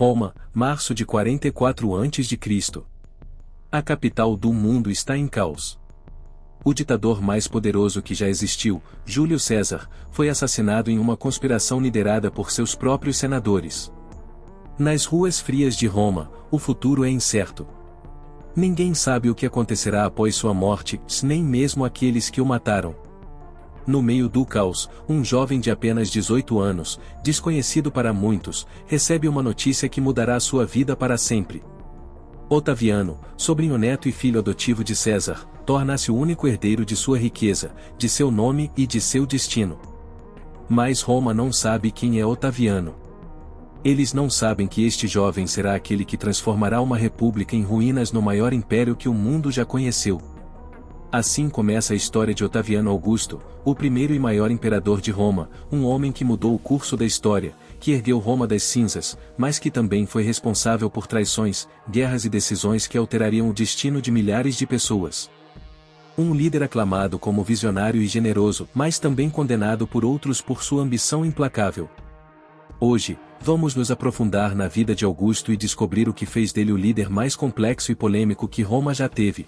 Roma, março de 44 a.C. A capital do mundo está em caos. O ditador mais poderoso que já existiu, Júlio César, foi assassinado em uma conspiração liderada por seus próprios senadores. Nas ruas frias de Roma, o futuro é incerto. Ninguém sabe o que acontecerá após sua morte, nem mesmo aqueles que o mataram. No meio do caos, um jovem de apenas 18 anos, desconhecido para muitos, recebe uma notícia que mudará sua vida para sempre. Otaviano, sobrinho neto e filho adotivo de César, torna-se o único herdeiro de sua riqueza, de seu nome e de seu destino. Mas Roma não sabe quem é Otaviano. Eles não sabem que este jovem será aquele que transformará uma república em ruínas no maior império que o mundo já conheceu. Assim começa a história de Otaviano Augusto, o primeiro e maior imperador de Roma, um homem que mudou o curso da história, que ergueu Roma das cinzas, mas que também foi responsável por traições, guerras e decisões que alterariam o destino de milhares de pessoas. Um líder aclamado como visionário e generoso, mas também condenado por outros por sua ambição implacável. Hoje, vamos nos aprofundar na vida de Augusto e descobrir o que fez dele o líder mais complexo e polêmico que Roma já teve.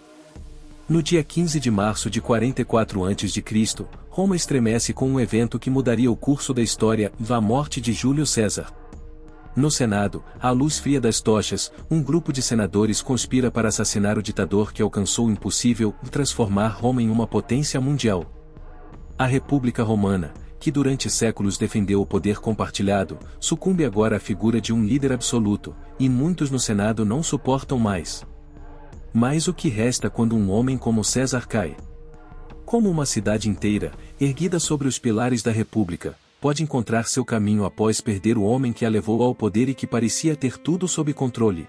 No dia 15 de março de 44 a.C., Roma estremece com um evento que mudaria o curso da história, a morte de Júlio César. No Senado, à luz fria das tochas, um grupo de senadores conspira para assassinar o ditador que alcançou o impossível, transformar Roma em uma potência mundial. A República Romana, que durante séculos defendeu o poder compartilhado, sucumbe agora à figura de um líder absoluto, e muitos no Senado não suportam mais. Mas o que resta quando um homem como César cai? Como uma cidade inteira, erguida sobre os pilares da República, pode encontrar seu caminho após perder o homem que a levou ao poder e que parecia ter tudo sob controle?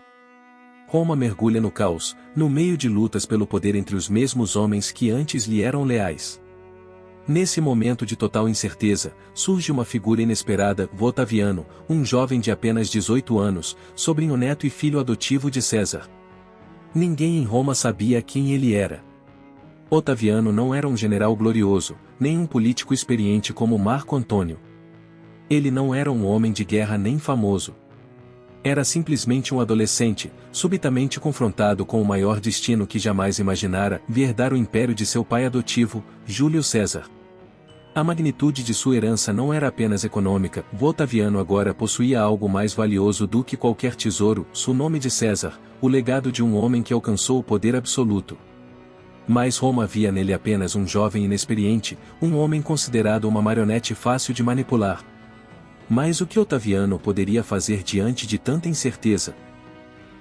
Roma mergulha no caos, no meio de lutas pelo poder entre os mesmos homens que antes lhe eram leais. Nesse momento de total incerteza, surge uma figura inesperada, Otaviano, um jovem de apenas 18 anos, sobrinho neto e filho adotivo de César. Ninguém em Roma sabia quem ele era. Otaviano não era um general glorioso, nem um político experiente como Marco Antônio. Ele não era um homem de guerra nem famoso. Era simplesmente um adolescente, subitamente confrontado com o maior destino que jamais imaginara, herdar o império de seu pai adotivo, Júlio César. A magnitude de sua herança não era apenas econômica, Otaviano agora possuía algo mais valioso do que qualquer tesouro, o nome de César, o legado de um homem que alcançou o poder absoluto. Mas Roma via nele apenas um jovem inexperiente, um homem considerado uma marionete fácil de manipular. Mas o que Otaviano poderia fazer diante de tanta incerteza?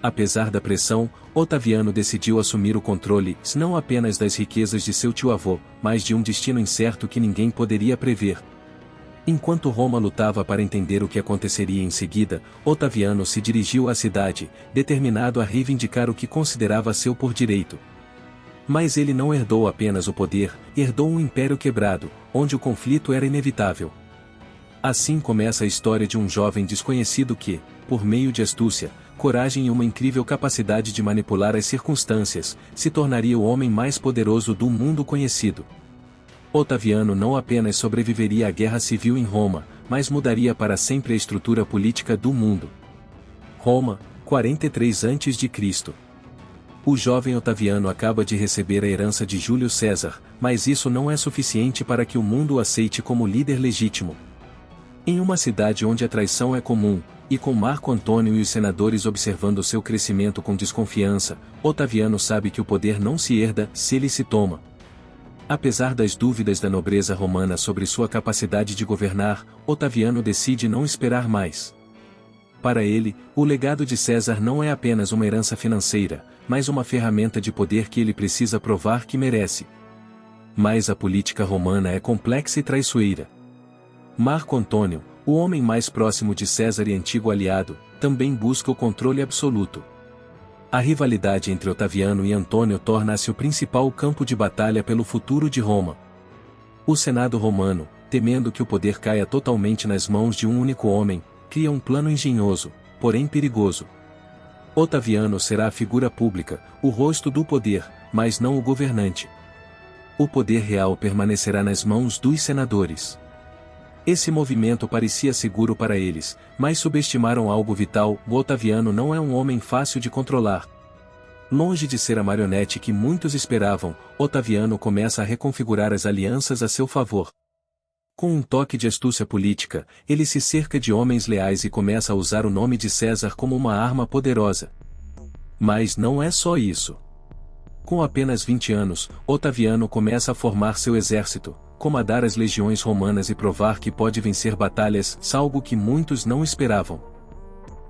Apesar da pressão, Otaviano decidiu assumir o controle, não apenas das riquezas de seu tio-avô, mas de um destino incerto que ninguém poderia prever. Enquanto Roma lutava para entender o que aconteceria em seguida, Otaviano se dirigiu à cidade, determinado a reivindicar o que considerava seu por direito. Mas ele não herdou apenas o poder, herdou um império quebrado, onde o conflito era inevitável. Assim começa a história de um jovem desconhecido que, por meio de astúcia, coragem e uma incrível capacidade de manipular as circunstâncias, se tornaria o homem mais poderoso do mundo conhecido. Otaviano não apenas sobreviveria à guerra civil em Roma, mas mudaria para sempre a estrutura política do mundo. Roma, 43 a.C. O jovem Otaviano acaba de receber a herança de Júlio César, mas isso não é suficiente para que o mundo o aceite como líder legítimo. Em uma cidade onde a traição é comum, e com Marco Antônio e os senadores observando seu crescimento com desconfiança, Otaviano sabe que o poder não se herda se ele se toma. Apesar das dúvidas da nobreza romana sobre sua capacidade de governar, Otaviano decide não esperar mais. Para ele, o legado de César não é apenas uma herança financeira, mas uma ferramenta de poder que ele precisa provar que merece. Mas a política romana é complexa e traiçoeira. Marco Antônio, o homem mais próximo de César e antigo aliado, também busca o controle absoluto. A rivalidade entre Otaviano e Antônio torna-se o principal campo de batalha pelo futuro de Roma. O Senado romano, temendo que o poder caia totalmente nas mãos de um único homem, cria um plano engenhoso, porém perigoso. Otaviano será a figura pública, o rosto do poder, mas não o governante. O poder real permanecerá nas mãos dos senadores. Esse movimento parecia seguro para eles, mas subestimaram algo vital: o Otaviano não é um homem fácil de controlar. Longe de ser a marionete que muitos esperavam, Otaviano começa a reconfigurar as alianças a seu favor. Com um toque de astúcia política, ele se cerca de homens leais e começa a usar o nome de César como uma arma poderosa. Mas não é só isso. Com apenas 20 anos, Otaviano começa a formar seu exército, comandar as legiões romanas e provar que pode vencer batalhas, algo que muitos não esperavam.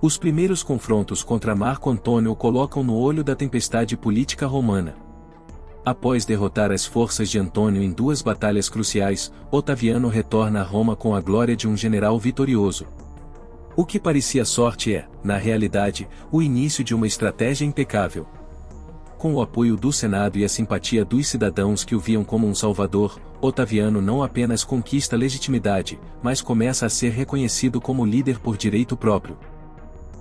Os primeiros confrontos contra Marco Antônio o colocam no olho da tempestade política romana. Após derrotar as forças de Antônio em 2 batalhas cruciais, Otaviano retorna a Roma com a glória de um general vitorioso. O que parecia sorte é, na realidade, o início de uma estratégia impecável. Com o apoio do Senado e a simpatia dos cidadãos que o viam como um salvador, Otaviano não apenas conquista legitimidade, mas começa a ser reconhecido como líder por direito próprio.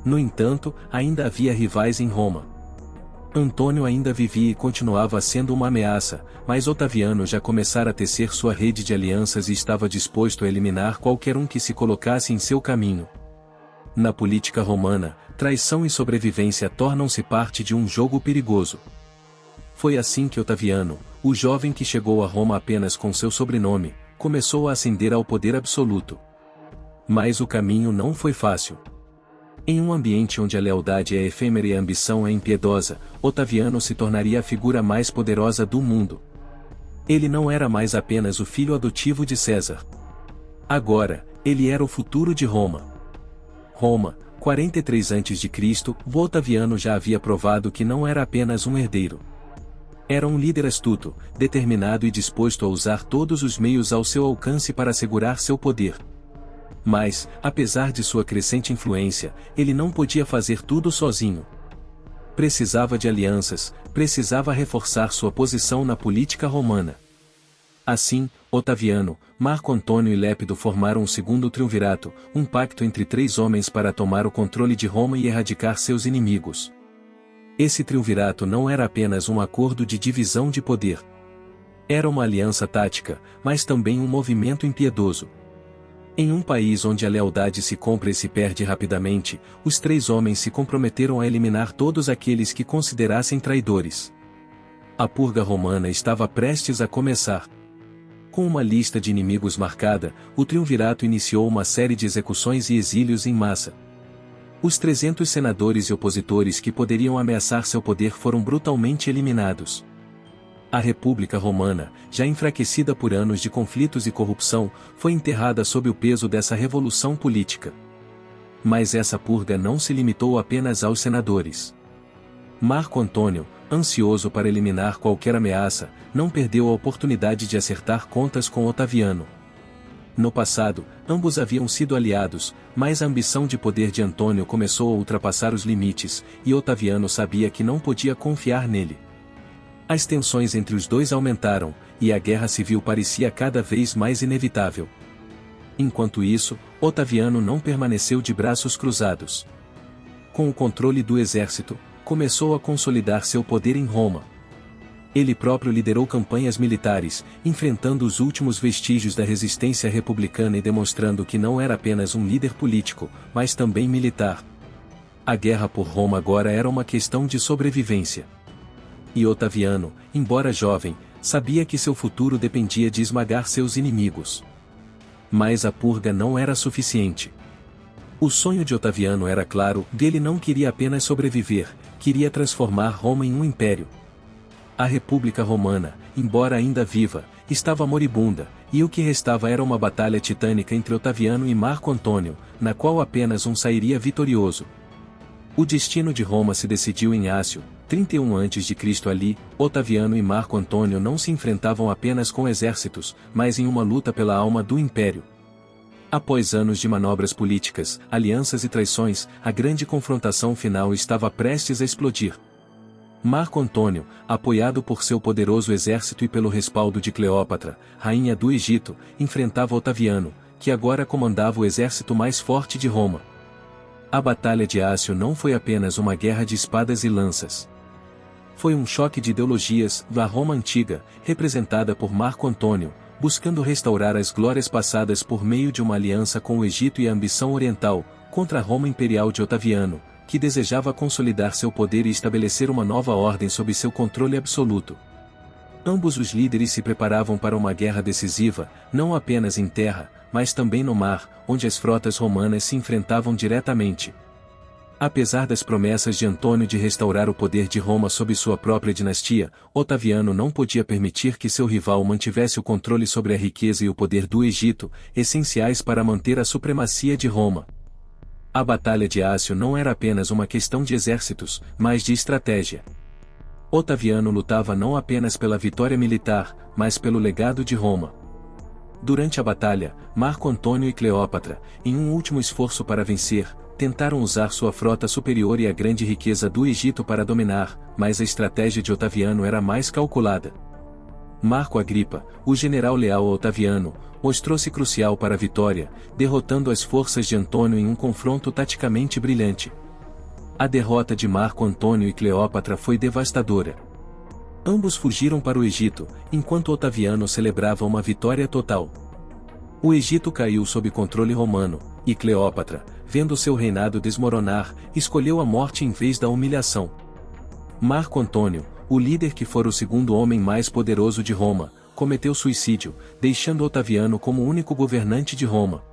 No entanto, ainda havia rivais em Roma. Antônio ainda vivia e continuava sendo uma ameaça, mas Otaviano já começara a tecer sua rede de alianças e estava disposto a eliminar qualquer um que se colocasse em seu caminho. Na política romana, traição e sobrevivência tornam-se parte de um jogo perigoso. Foi assim que Otaviano, o jovem que chegou a Roma apenas com seu sobrenome, começou a ascender ao poder absoluto. Mas o caminho não foi fácil. Em um ambiente onde a lealdade é efêmera e a ambição é impiedosa, Otaviano se tornaria a figura mais poderosa do mundo. Ele não era mais apenas o filho adotivo de César. Agora, ele era o futuro de Roma. Roma, 43 a.C., Otaviano já havia provado que não era apenas um herdeiro. Era um líder astuto, determinado e disposto a usar todos os meios ao seu alcance para assegurar seu poder. Mas, apesar de sua crescente influência, ele não podia fazer tudo sozinho. Precisava de alianças, precisava reforçar sua posição na política romana. Assim, Otaviano, Marco Antônio e Lépido formaram o segundo triunvirato, um pacto entre 3 homens para tomar o controle de Roma e erradicar seus inimigos. Esse triunvirato não era apenas um acordo de divisão de poder. Era uma aliança tática, mas também um movimento impiedoso. Em um país onde a lealdade se compra e se perde rapidamente, os 3 homens se comprometeram a eliminar todos aqueles que considerassem traidores. A purga romana estava prestes a começar. Com uma lista de inimigos marcada, o triunvirato iniciou uma série de execuções e exílios em massa. Os 300 senadores e opositores que poderiam ameaçar seu poder foram brutalmente eliminados. A República Romana, já enfraquecida por anos de conflitos e corrupção, foi enterrada sob o peso dessa revolução política. Mas essa purga não se limitou apenas aos senadores. Marco Antônio, ansioso para eliminar qualquer ameaça, não perdeu a oportunidade de acertar contas com Otaviano. No passado, ambos haviam sido aliados, mas a ambição de poder de Antônio começou a ultrapassar os limites, e Otaviano sabia que não podia confiar nele. As tensões entre os dois aumentaram, e a guerra civil parecia cada vez mais inevitável. Enquanto isso, Otaviano não permaneceu de braços cruzados. Com o controle do exército, começou a consolidar seu poder em Roma. Ele próprio liderou campanhas militares, enfrentando os últimos vestígios da resistência republicana e demonstrando que não era apenas um líder político, mas também militar. A guerra por Roma agora era uma questão de sobrevivência. E Otaviano, embora jovem, sabia que seu futuro dependia de esmagar seus inimigos. Mas a purga não era suficiente. O sonho de Otaviano era claro: ele não queria apenas sobreviver, queria transformar Roma em um império. A República Romana, embora ainda viva, estava moribunda, e o que restava era uma batalha titânica entre Otaviano e Marco Antônio, na qual apenas um sairia vitorioso. O destino de Roma se decidiu em Ácio, 31 a.C. Ali, Otaviano e Marco Antônio não se enfrentavam apenas com exércitos, mas em uma luta pela alma do império. Após anos de manobras políticas, alianças e traições, a grande confrontação final estava prestes a explodir. Marco Antônio, apoiado por seu poderoso exército e pelo respaldo de Cleópatra, rainha do Egito, enfrentava Otaviano, que agora comandava o exército mais forte de Roma. A Batalha de Ácio não foi apenas uma guerra de espadas e lanças. Foi um choque de ideologias. A Roma antiga, representada por Marco Antônio, buscando restaurar as glórias passadas por meio de uma aliança com o Egito e a ambição oriental, contra a Roma imperial de Otaviano, que desejava consolidar seu poder e estabelecer uma nova ordem sob seu controle absoluto. Ambos os líderes se preparavam para uma guerra decisiva, não apenas em terra, mas também no mar, onde as frotas romanas se enfrentavam diretamente. Apesar das promessas de Antônio de restaurar o poder de Roma sob sua própria dinastia, Otaviano não podia permitir que seu rival mantivesse o controle sobre a riqueza e o poder do Egito, essenciais para manter a supremacia de Roma. A Batalha de Ácio não era apenas uma questão de exércitos, mas de estratégia. Otaviano lutava não apenas pela vitória militar, mas pelo legado de Roma. Durante a batalha, Marco Antônio e Cleópatra, em um último esforço para vencer, tentaram usar sua frota superior e a grande riqueza do Egito para dominar, mas a estratégia de Otaviano era mais calculada. Marco Agripa, o general leal a Otaviano, mostrou-se crucial para a vitória, derrotando as forças de Antônio em um confronto taticamente brilhante. A derrota de Marco Antônio e Cleópatra foi devastadora. Ambos fugiram para o Egito, enquanto Otaviano celebrava uma vitória total. O Egito caiu sob controle romano, e Cleópatra, vendo seu reinado desmoronar, escolheu a morte em vez da humilhação. Marco Antônio, o líder que fora o segundo homem mais poderoso de Roma, cometeu suicídio, deixando Otaviano como único governante de Roma.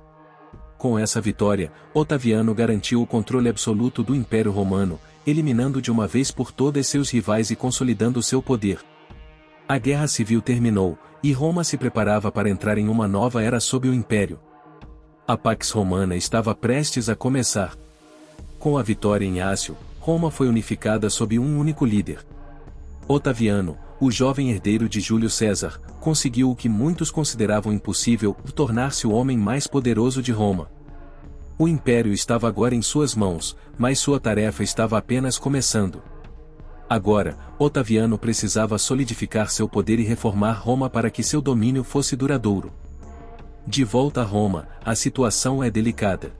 Com essa vitória, Otaviano garantiu o controle absoluto do Império Romano, eliminando de uma vez por todas seus rivais e consolidando seu poder. A Guerra Civil terminou, e Roma se preparava para entrar em uma nova era sob o Império. A Pax Romana estava prestes a começar. Com a vitória em Ácio, Roma foi unificada sob um único líder. Otaviano, o jovem herdeiro de Júlio César, conseguiu o que muitos consideravam impossível, tornar-se o homem mais poderoso de Roma. O império estava agora em suas mãos, mas sua tarefa estava apenas começando. Agora, Otaviano precisava solidificar seu poder e reformar Roma para que seu domínio fosse duradouro. De volta a Roma, a situação é delicada.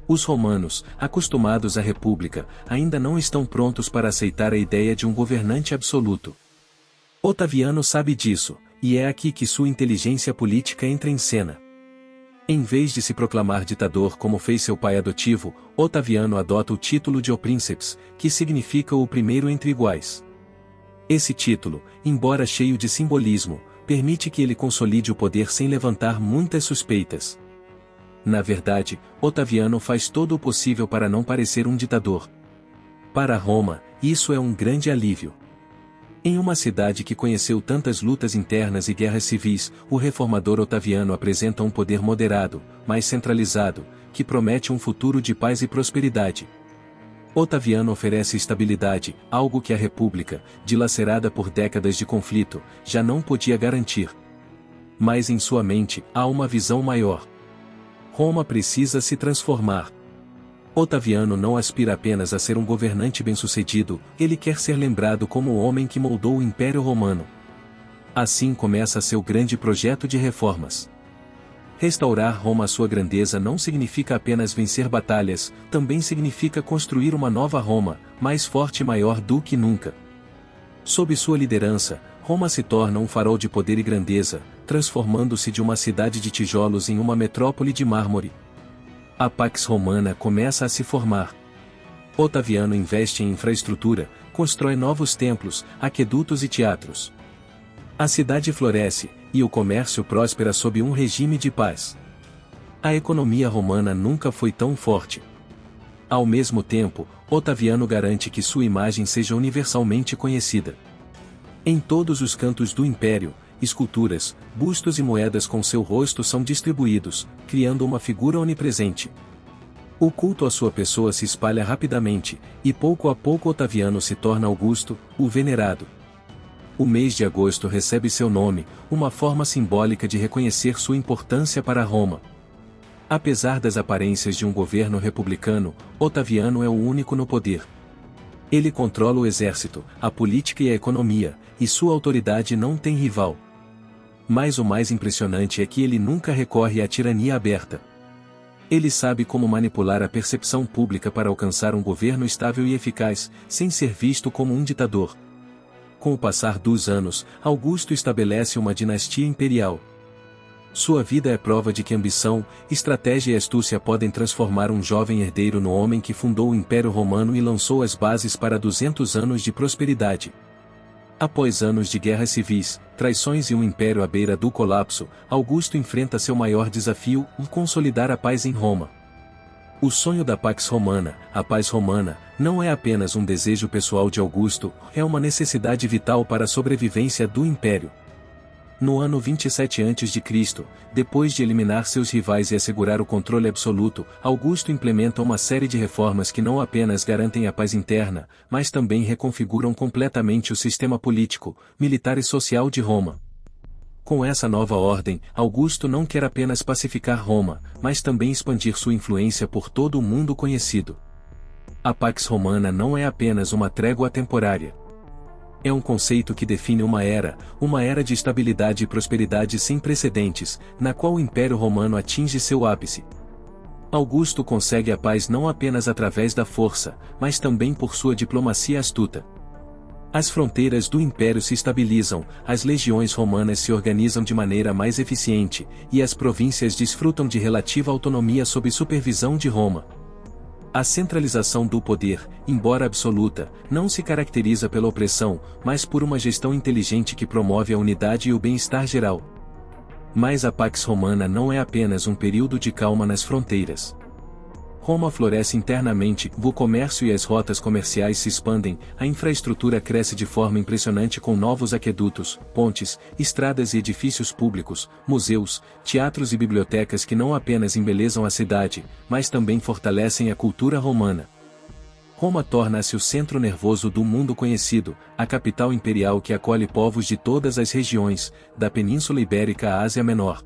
Os romanos, acostumados à república, ainda não estão prontos para aceitar a ideia de um governante absoluto. Otaviano sabe disso, e é aqui que sua inteligência política entra em cena. Em vez de se proclamar ditador como fez seu pai adotivo, Otaviano adota o título de Oprinceps, que significa o primeiro entre iguais. Esse título, embora cheio de simbolismo, permite que ele consolide o poder sem levantar muitas suspeitas. Na verdade, Otaviano faz todo o possível para não parecer um ditador. Para Roma, isso é um grande alívio. Em uma cidade que conheceu tantas lutas internas e guerras civis, o reformador Otaviano apresenta um poder moderado, mais centralizado, que promete um futuro de paz e prosperidade. Otaviano oferece estabilidade, algo que a República, dilacerada por décadas de conflito, já não podia garantir. Mas em sua mente, há uma visão maior. Roma precisa se transformar. Otaviano não aspira apenas a ser um governante bem-sucedido, ele quer ser lembrado como o homem que moldou o Império Romano. Assim começa seu grande projeto de reformas. Restaurar Roma à sua grandeza não significa apenas vencer batalhas, também significa construir uma nova Roma, mais forte e maior do que nunca. Sob sua liderança, Roma se torna um farol de poder e grandeza, transformando-se de uma cidade de tijolos em uma metrópole de mármore. A Pax Romana começa a se formar. Otaviano investe em infraestrutura, constrói novos templos, aquedutos e teatros. A cidade floresce, e o comércio próspera sob um regime de paz. A economia romana nunca foi tão forte. Ao mesmo tempo, Otaviano garante que sua imagem seja universalmente conhecida. Em todos os cantos do império, esculturas, bustos e moedas com seu rosto são distribuídos, criando uma figura onipresente. O culto à sua pessoa se espalha rapidamente, e pouco a pouco Otaviano se torna Augusto, o venerado. O mês de agosto recebe seu nome, uma forma simbólica de reconhecer sua importância para Roma. Apesar das aparências de um governo republicano, Otaviano é o único no poder. Ele controla o exército, a política e a economia, e sua autoridade não tem rival. Mas o mais impressionante é que ele nunca recorre à tirania aberta. Ele sabe como manipular a percepção pública para alcançar um governo estável e eficaz, sem ser visto como um ditador. Com o passar dos anos, Augusto estabelece uma dinastia imperial. Sua vida é prova de que ambição, estratégia e astúcia podem transformar um jovem herdeiro no homem que fundou o Império Romano e lançou as bases para 200 anos de prosperidade. Após anos de guerras civis, traições e um império à beira do colapso, Augusto enfrenta seu maior desafio, consolidar a paz em Roma. O sonho da Pax Romana, a paz romana, não é apenas um desejo pessoal de Augusto, é uma necessidade vital para a sobrevivência do império. No ano 27 a.C., depois de eliminar seus rivais e assegurar o controle absoluto, Augusto implementa uma série de reformas que não apenas garantem a paz interna, mas também reconfiguram completamente o sistema político, militar e social de Roma. Com essa nova ordem, Augusto não quer apenas pacificar Roma, mas também expandir sua influência por todo o mundo conhecido. A Pax Romana não é apenas uma trégua temporária. É um conceito que define uma era de estabilidade e prosperidade sem precedentes, na qual o Império Romano atinge seu ápice. Augusto consegue a paz não apenas através da força, mas também por sua diplomacia astuta. As fronteiras do Império se estabilizam, as legiões romanas se organizam de maneira mais eficiente, e as províncias desfrutam de relativa autonomia sob supervisão de Roma. A centralização do poder, embora absoluta, não se caracteriza pela opressão, mas por uma gestão inteligente que promove a unidade e o bem-estar geral. Mas a Pax Romana não é apenas um período de calma nas fronteiras. Roma floresce internamente, o comércio e as rotas comerciais se expandem, a infraestrutura cresce de forma impressionante com novos aquedutos, pontes, estradas e edifícios públicos, museus, teatros e bibliotecas que não apenas embelezam a cidade, mas também fortalecem a cultura romana. Roma torna-se o centro nervoso do mundo conhecido, a capital imperial que acolhe povos de todas as regiões, da Península Ibérica à Ásia Menor.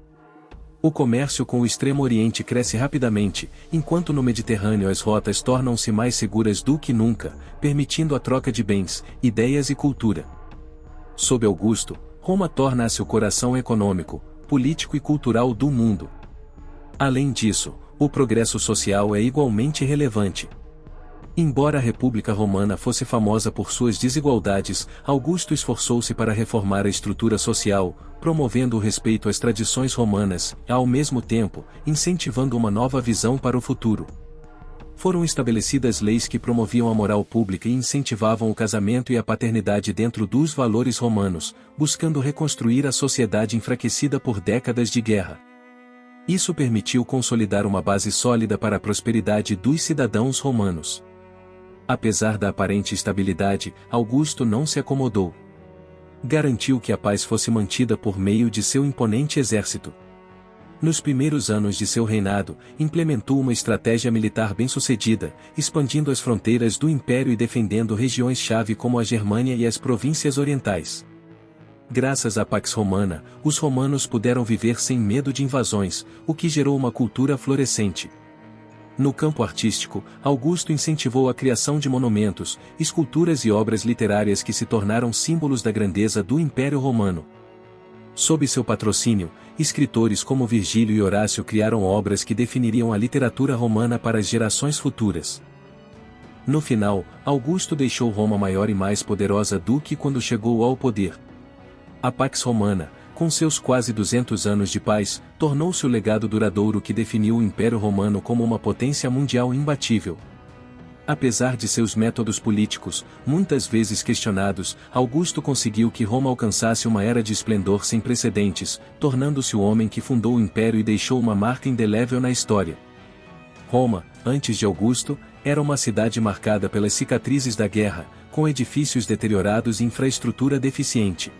O comércio com o Extremo Oriente cresce rapidamente, enquanto no Mediterrâneo as rotas tornam-se mais seguras do que nunca, permitindo a troca de bens, ideias e cultura. Sob Augusto, Roma torna-se o coração econômico, político e cultural do mundo. Além disso, o progresso social é igualmente relevante. Embora a República Romana fosse famosa por suas desigualdades, Augusto esforçou-se para reformar a estrutura social, promovendo o respeito às tradições romanas, e ao mesmo tempo, incentivando uma nova visão para o futuro. Foram estabelecidas leis que promoviam a moral pública e incentivavam o casamento e a paternidade dentro dos valores romanos, buscando reconstruir a sociedade enfraquecida por décadas de guerra. Isso permitiu consolidar uma base sólida para a prosperidade dos cidadãos romanos. Apesar da aparente estabilidade, Augusto não se acomodou. Garantiu que a paz fosse mantida por meio de seu imponente exército. Nos primeiros anos de seu reinado, implementou uma estratégia militar bem-sucedida, expandindo as fronteiras do império e defendendo regiões-chave como a Germânia e as províncias orientais. Graças à Pax Romana, os romanos puderam viver sem medo de invasões, o que gerou uma cultura florescente. No campo artístico, Augusto incentivou a criação de monumentos, esculturas e obras literárias que se tornaram símbolos da grandeza do Império Romano. Sob seu patrocínio, escritores como Virgílio e Horácio criaram obras que definiriam a literatura romana para as gerações futuras. No final, Augusto deixou Roma maior e mais poderosa do que quando chegou ao poder. A Pax Romana, com seus quase 200 anos de paz, tornou-se o legado duradouro que definiu o Império Romano como uma potência mundial imbatível. Apesar de seus métodos políticos, muitas vezes questionados, Augusto conseguiu que Roma alcançasse uma era de esplendor sem precedentes, tornando-se o homem que fundou o Império e deixou uma marca indelével na história. Roma, antes de Augusto, era uma cidade marcada pelas cicatrizes da guerra, com edifícios deteriorados e infraestrutura deficiente.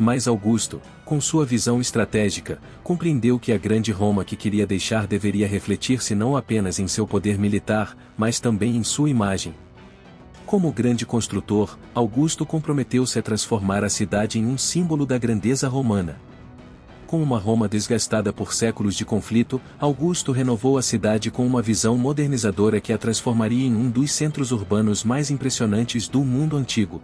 Mas Augusto, com sua visão estratégica, compreendeu que a grande Roma que queria deixar deveria refletir-se não apenas em seu poder militar, mas também em sua imagem. Como grande construtor, Augusto comprometeu-se a transformar a cidade em um símbolo da grandeza romana. Com uma Roma desgastada por séculos de conflito, Augusto renovou a cidade com uma visão modernizadora que a transformaria em um dos centros urbanos mais impressionantes do mundo antigo.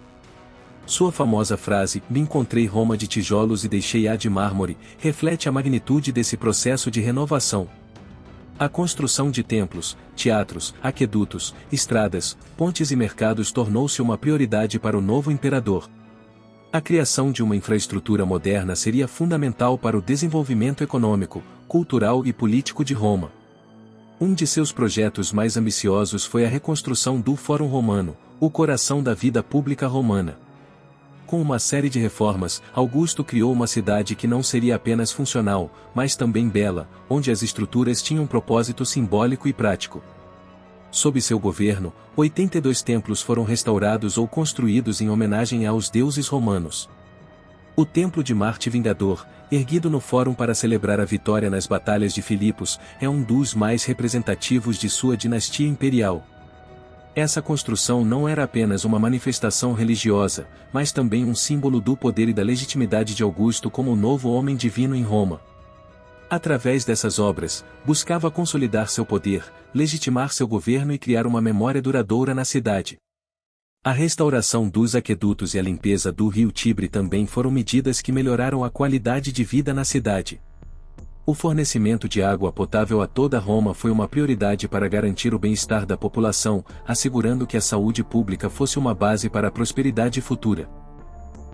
Sua famosa frase, "Encontrei Roma de tijolos e deixei-a de mármore", reflete a magnitude desse processo de renovação. A construção de templos, teatros, aquedutos, estradas, pontes e mercados tornou-se uma prioridade para o novo imperador. A criação de uma infraestrutura moderna seria fundamental para o desenvolvimento econômico, cultural e político de Roma. Um de seus projetos mais ambiciosos foi a reconstrução do Fórum Romano, o coração da vida pública romana. Com uma série de reformas, Augusto criou uma cidade que não seria apenas funcional, mas também bela, onde as estruturas tinham um propósito simbólico e prático. Sob seu governo, 82 templos foram restaurados ou construídos em homenagem aos deuses romanos. O Templo de Marte Vingador, erguido no Fórum para celebrar a vitória nas batalhas de Filipos, é um dos mais representativos de sua dinastia imperial. Essa construção não era apenas uma manifestação religiosa, mas também um símbolo do poder e da legitimidade de Augusto como o novo homem divino em Roma. Através dessas obras, buscava consolidar seu poder, legitimar seu governo e criar uma memória duradoura na cidade. A restauração dos aquedutos e a limpeza do rio Tibre também foram medidas que melhoraram a qualidade de vida na cidade. O fornecimento de água potável a toda Roma foi uma prioridade para garantir o bem-estar da população, assegurando que a saúde pública fosse uma base para a prosperidade futura.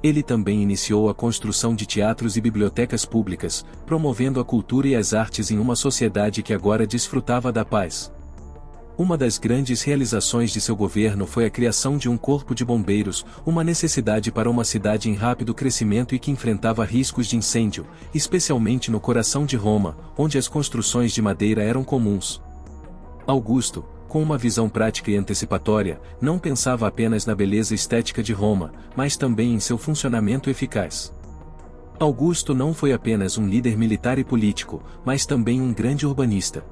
Ele também iniciou a construção de teatros e bibliotecas públicas, promovendo a cultura e as artes em uma sociedade que agora desfrutava da paz. Uma das grandes realizações de seu governo foi a criação de um corpo de bombeiros, uma necessidade para uma cidade em rápido crescimento e que enfrentava riscos de incêndio, especialmente no coração de Roma, onde as construções de madeira eram comuns. Augusto, com uma visão prática e antecipatória, não pensava apenas na beleza estética de Roma, mas também em seu funcionamento eficaz. Augusto não foi apenas um líder militar e político, mas também um grande urbanista.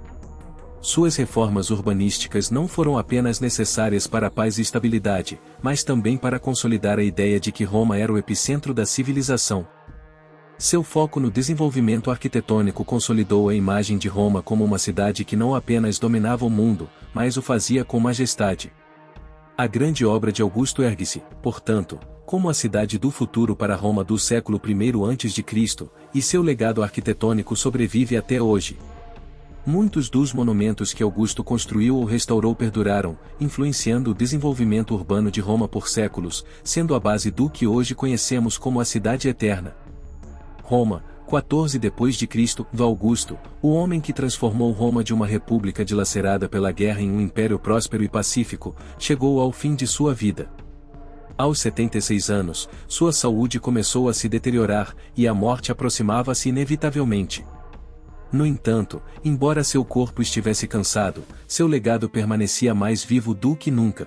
Suas reformas urbanísticas não foram apenas necessárias para a paz e estabilidade, mas também para consolidar a ideia de que Roma era o epicentro da civilização. Seu foco no desenvolvimento arquitetônico consolidou a imagem de Roma como uma cidade que não apenas dominava o mundo, mas o fazia com majestade. A grande obra de Augusto ergue-se, portanto, como a cidade do futuro para Roma do século I a.C., e seu legado arquitetônico sobrevive até hoje. Muitos dos monumentos que Augusto construiu ou restaurou perduraram, influenciando o desenvolvimento urbano de Roma por séculos, sendo a base do que hoje conhecemos como a Cidade Eterna. Roma, 14 d.C., Augusto, o homem que transformou Roma de uma república dilacerada pela guerra em um império próspero e pacífico, chegou ao fim de sua vida. Aos 76 anos, sua saúde começou a se deteriorar, e a morte aproximava-se inevitavelmente. No entanto, embora seu corpo estivesse cansado, seu legado permanecia mais vivo do que nunca.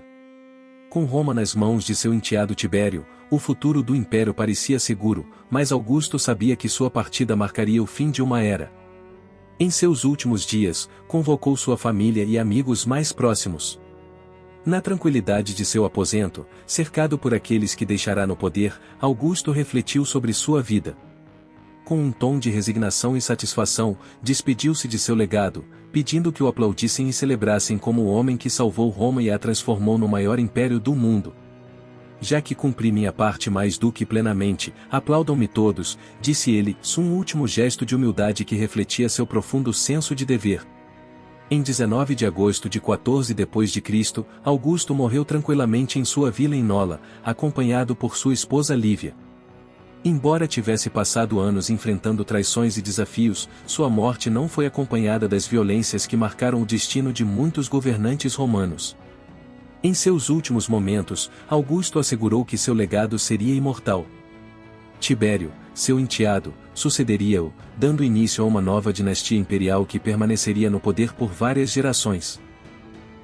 Com Roma nas mãos de seu enteado Tibério, o futuro do império parecia seguro, mas Augusto sabia que sua partida marcaria o fim de uma era. Em seus últimos dias, convocou sua família e amigos mais próximos. Na tranquilidade de seu aposento, cercado por aqueles que deixará no poder, Augusto refletiu sobre sua vida. Com um tom de resignação e satisfação, despediu-se de seu legado, pedindo que o aplaudissem e celebrassem como o homem que salvou Roma e a transformou no maior império do mundo. Já que cumpri minha parte mais do que plenamente, aplaudam-me todos, disse ele, um último gesto de humildade que refletia seu profundo senso de dever. Em 19 de agosto de 14 d.C., Augusto morreu tranquilamente em sua vila em Nola, acompanhado por sua esposa Lívia. Embora tivesse passado anos enfrentando traições e desafios, sua morte não foi acompanhada das violências que marcaram o destino de muitos governantes romanos. Em seus últimos momentos, Augusto assegurou que seu legado seria imortal. Tibério, seu enteado, sucederia-o, dando início a uma nova dinastia imperial que permaneceria no poder por várias gerações.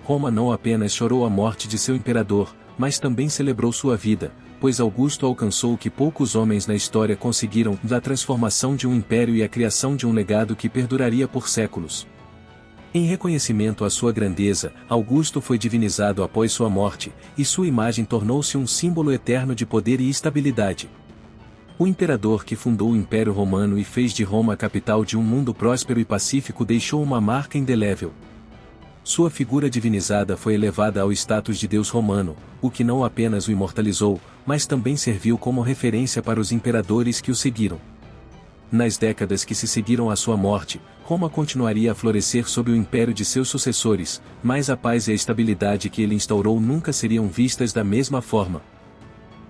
Roma não apenas chorou a morte de seu imperador, mas também celebrou sua vida, pois Augusto alcançou o que poucos homens na história conseguiram, a transformação de um império e a criação de um legado que perduraria por séculos. Em reconhecimento à sua grandeza, Augusto foi divinizado após sua morte, e sua imagem tornou-se um símbolo eterno de poder e estabilidade. O imperador que fundou o Império Romano e fez de Roma a capital de um mundo próspero e pacífico deixou uma marca indelével. Sua figura divinizada foi elevada ao status de Deus romano, o que não apenas o imortalizou, mas também serviu como referência para os imperadores que o seguiram. Nas décadas que se seguiram à sua morte, Roma continuaria a florescer sob o império de seus sucessores, mas a paz e a estabilidade que ele instaurou nunca seriam vistas da mesma forma.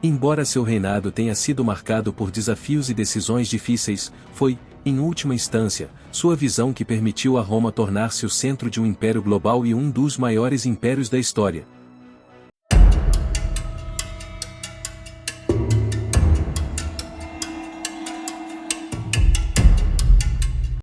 Embora seu reinado tenha sido marcado por desafios e decisões difíceis, foi, em última instância, sua visão que permitiu a Roma tornar-se o centro de um império global e um dos maiores impérios da história,